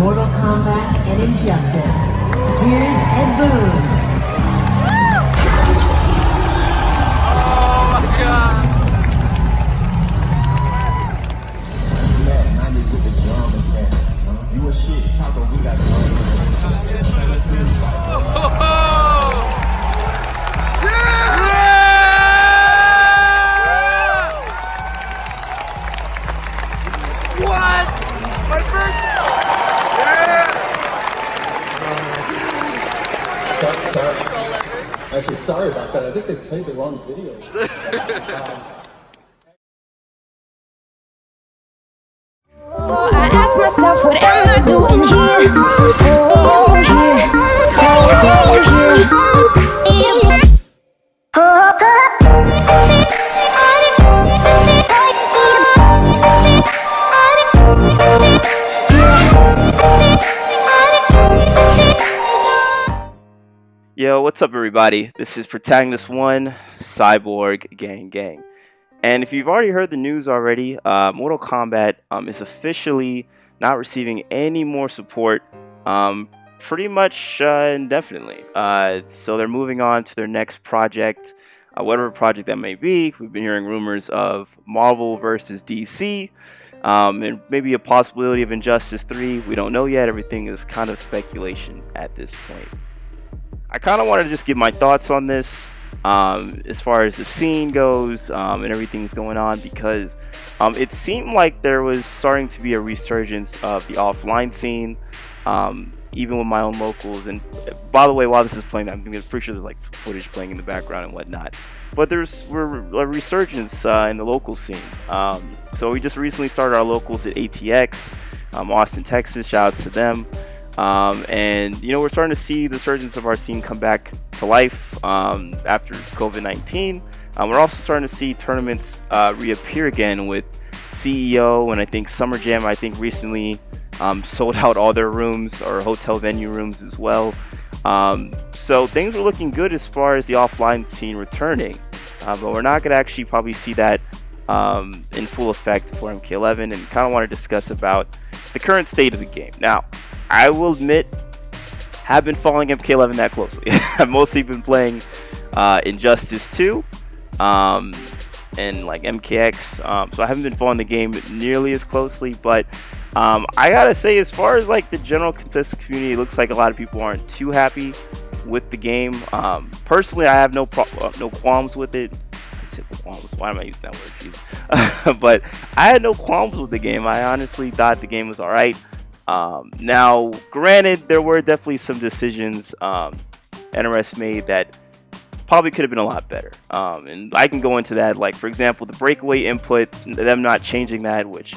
Mortal Kombat and Injustice. Here's Ed Boon. Oh my god! You a shit, Taco, we got What? My birthday! Sorry. Actually, sorry about that. I think they played the wrong video. I ask myself, what am I doing here? Oh, here. Yo, what's up everybody? This is Protagonist 1, Cyborg Gang Gang. And if you've already heard the news already, Mortal Kombat is officially not receiving any more support pretty much indefinitely. So they're moving on to their next project, whatever project that may be. We've been hearing rumors of Marvel versus DC, and maybe a possibility of Injustice 3. We don't know yet. Everything is kind of speculation at this point. I kind of wanted to just give my thoughts on this as far as the scene goes and everything's going on, because it seemed like there was starting to be a resurgence of the offline scene, even with my own locals. And by the way, while this is playing, I'm pretty sure there's like some footage playing in the background and whatnot, but there's a resurgence in the local scene. So we just recently started our locals at ATX, Austin, Texas. Shout outs to them. And you know, we're starting to see the resurgence of our scene come back to life after COVID-19. We're also starting to see tournaments reappear again with CEO, and I think Summer Jam, I think recently sold out all their rooms, or hotel venue rooms as well. So things are looking good as far as the offline scene returning, but we're not going to actually probably see that in full effect for MK11, and kind of want to discuss about the current state of the game. Now, I will admit, have been following MK11 that closely. I've mostly been playing Injustice 2 and like MKX, so I haven't been following the game nearly as closely, but I gotta say, as far as like the general consensus community, it looks like a lot of people aren't too happy with the game. Personally, I have no qualms with it. Why am I using that word? Jesus. But I had no qualms with the game. I honestly thought the game was alright. Now, granted, there were definitely some decisions NRS made that probably could have been a lot better. And I can go into that, like, for example, the breakaway input, them not changing that, which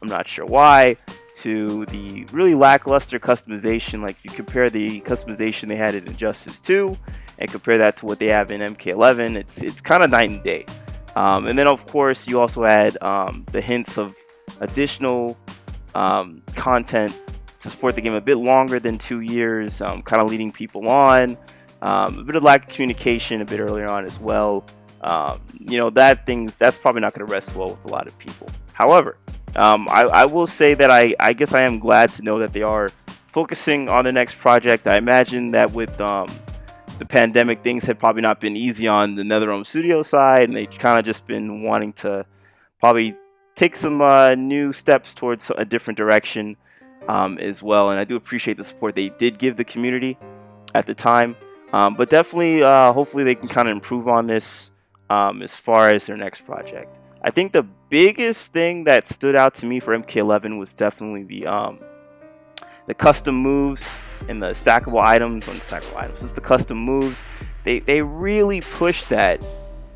I'm not sure why, to the really lackluster customization. Like, you compare the customization they had in Injustice 2 and compare that to what they have in MK11, it's kind of night and day. And then, of course, you also had the hints of additional content to support the game a bit longer than 2 years, kind of leading people on, a bit of lack of communication a bit earlier on as well. You know, that's probably not going to rest well with a lot of people. However, I will say that I guess I am glad to know that they are focusing on the next project. I imagine that with the pandemic, things had probably not been easy on the NetherRealm Studio side, and they kind of just been wanting to probably take some new steps towards a different direction as well. And I do appreciate the support they did give the community at the time, but definitely hopefully they can kind of improve on this as far as their next project. I think the biggest thing that stood out to me for MK11 was definitely the custom moves and the stackable items. It's the custom moves. They really pushed that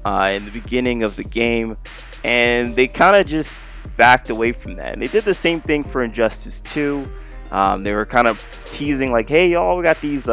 in the beginning of the game, and they kind of just backed away from that. And they did the same thing for Injustice 2. They were kind of teasing like, hey y'all, we got these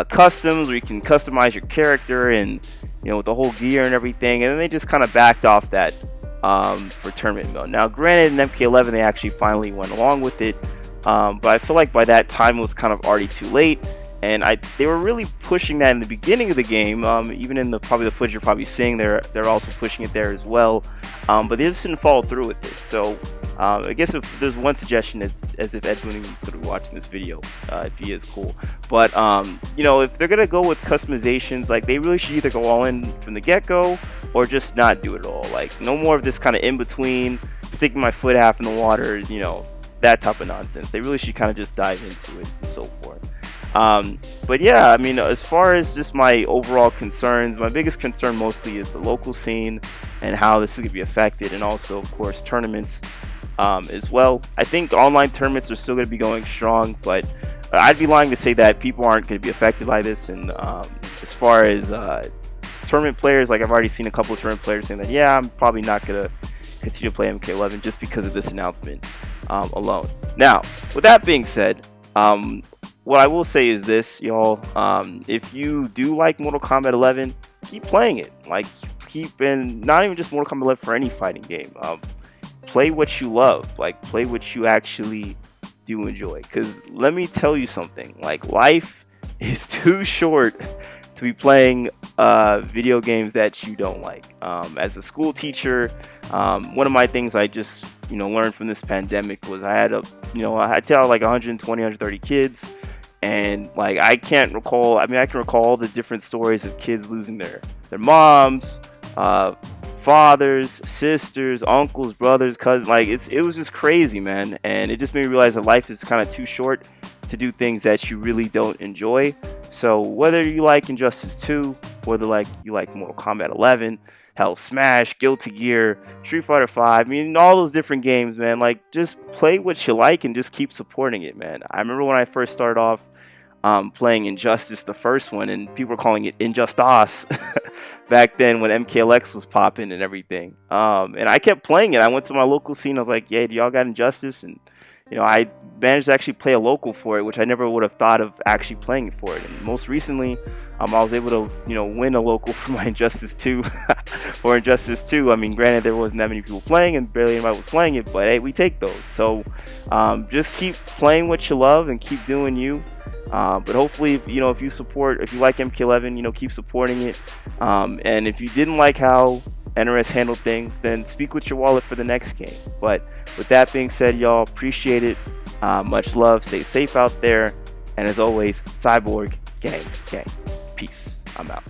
customs where you can customize your character, and you know, with the whole gear and everything, and then they just kind of backed off that for tournament mode. Now granted, in MK11 they actually finally went along with it, but I feel like by that time it was kind of already too late. And they were really pushing that in the beginning of the game, even in the footage you're probably seeing. They're also pushing it there as well, but they just didn't follow through with it. So I guess if there's one suggestion, it's as if Ed's wouldn't even sort of watching this video, if he is cool. But you know, if they're gonna go with customizations, like they really should either go all in from the get-go or just not do it at all. Like no more of this kind of in between, sticking my foot half in the water, you know, that type of nonsense. They really should kind of just dive into it and so forth. But yeah, I mean, as far as just my overall concerns, my biggest concern mostly is the local scene and how this is going to be affected, and also, of course, tournaments as well. I think online tournaments are still going to be going strong, but I'd be lying to say that people aren't going to be affected by this. And as far as tournament players, like I've already seen a couple of tournament players saying that, yeah, I'm probably not going to continue to play MK11 just because of this announcement alone. Now, with that being said, what I will say is this, y'all, if you do like Mortal Kombat 11, keep playing it. Like, and not even just Mortal Kombat 11 for any fighting game. Play what you love. Like, play what you actually do enjoy. Because let me tell you something. Like, life is too short to be playing video games that you don't like. As a school teacher, one of my things I just, learned from this pandemic was I had I tell like 120, 130 kids. And like I can recall all the different stories of kids losing their moms, fathers, sisters, uncles, brothers, cousins. Like it was just crazy, man. And it just made me realize that life is kind of too short to do things that you really don't enjoy. So whether you like Injustice 2, whether you like Mortal Kombat 11, hell, Smash, Guilty Gear, Street Fighter 5, I mean, all those different games, man, like just play what you like and just keep supporting it, man. I remember when I first started off playing Injustice, the first one, and people were calling it Injustice back then when MKLX was popping and everything. And I kept playing it. I went to my local scene. I was like, yeah, do y'all got Injustice? And I managed to actually play a local for it, which I never would have thought of actually playing it for it. And most recently, I was able to, win a local for my Injustice 2 or Injustice 2. I mean, granted, there wasn't that many people playing and barely anybody was playing it, but hey, we take those. So just keep playing what you love and keep doing you. But hopefully, if you like MK11, keep supporting it. And if you didn't like how NRS handled things, then speak with your wallet for the next game. But with that being said, y'all, appreciate it. Much love. Stay safe out there. And as always, Cyborg gang. Peace. I'm out.